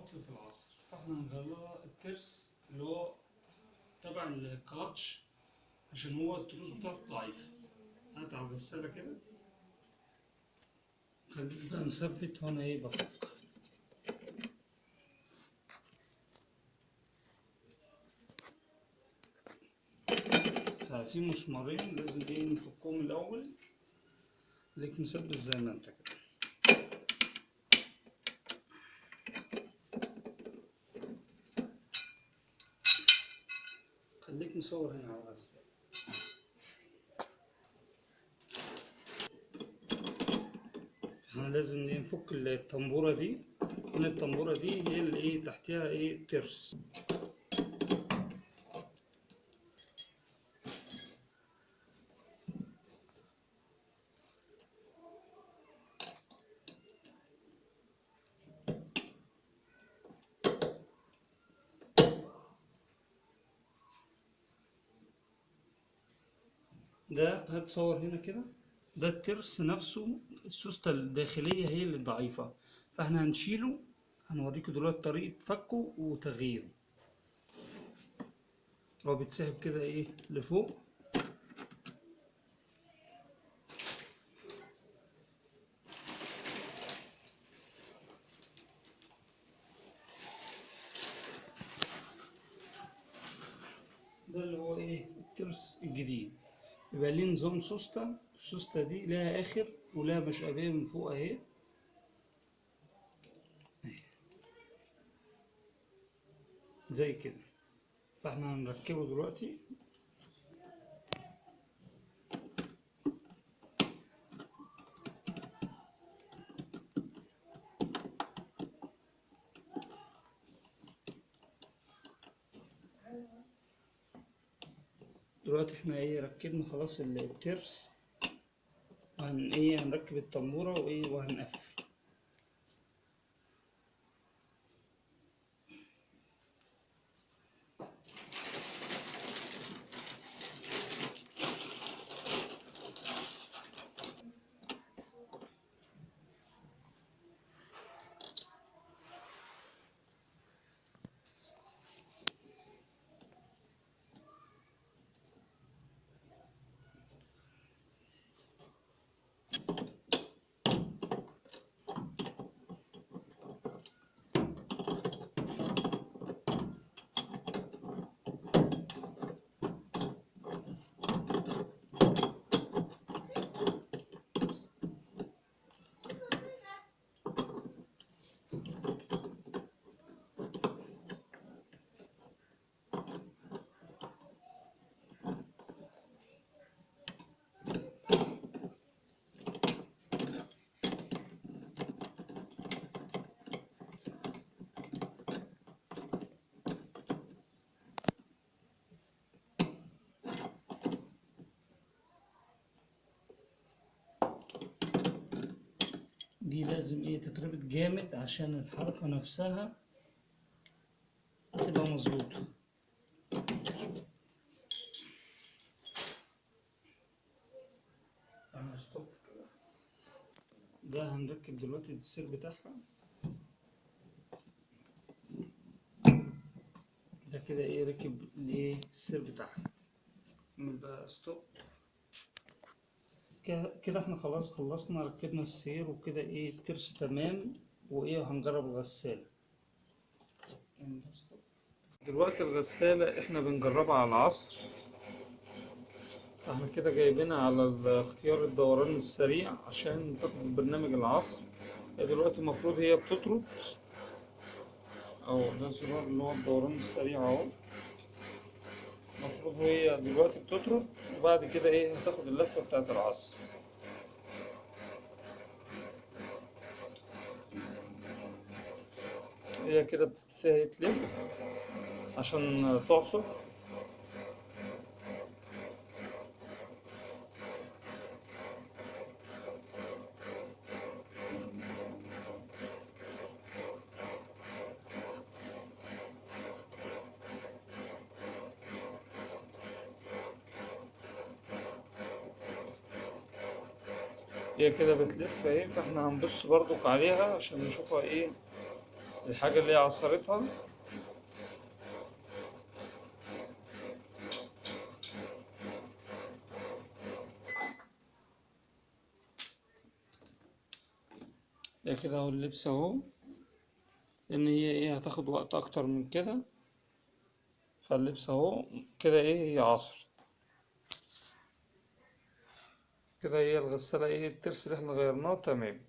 عطل في العصر، فاحنا هنغيرها الترس اللي هو تبع الكلاتش عشان هو التروس بتاعته ضعيفة. هات على الغسالة كده، خليك بقى مثبت وانا ايه بفك. ففي مسمارين لازم ايه نفكهم الأول، خليك مثبت زي ما انت كده. خليك مصور هنا على الغسالة. احنا لازم نفك الطنبورة دي، لأن الطنبورة دي هي اللي ايه تحتها ايه ترس. ده هتصور هنا كده، ده الترس نفسه، السوستة الداخلية هي اللي ضعيفة، فاحنا هنشيله. هنوريكم دلوقتي طريقة فكه وتغييره. هو بيتسحب كده ايه لفوق، ده اللي هو ايه الترس الجديد. يبقى ليه نظام سوستة، السوستة دي لها آخر ولها مشقبية من فوق اهي، زي كده. فاحنا هنركبه دلوقتي. دلوقتي احنا ايه ركبنا خلاص الترس، هنركب التنبورة وايه وهنقفل. دي لازم ايه تتربط جامد عشان الحركة نفسها تبقى مظبوطة. ده هنركب دلوقتي السير بتاعها. ده كده ايه ركب الايه السير بتاعها. نعمل بقى ستوب كده. احنا خلاص خلصنا ركبنا السير وكده ايه الترس تمام. وايه هنجرب الغسالة دلوقتي. الغسالة احنا بنجربها على العصر، فاحنا كده جايبينها على اختيار الدوران السريع عشان تاخد برنامج العصر. دلوقتي المفروض هي بتطرد، او ده الزرار اللي هو الدوران السريع اهو. المفروض هي دلوقتي بتطرد، وبعد كده ايه هتاخد اللفة بتاعت العصر. هي كده بتبتدي تلف عشان تعصر. هي كده بتلف اهي، فاحنا هنبص برضك عليها عشان نشوفها ايه الحاجة اللي هي عصرتها ده كده اهو اللبس اهو، لان هي ايه هتاخد وقت اكتر من كده، فاللبس اهو كده ايه هي عصر كده. هي الغسالة ايه الترس اللي احنا غيرناه تمام.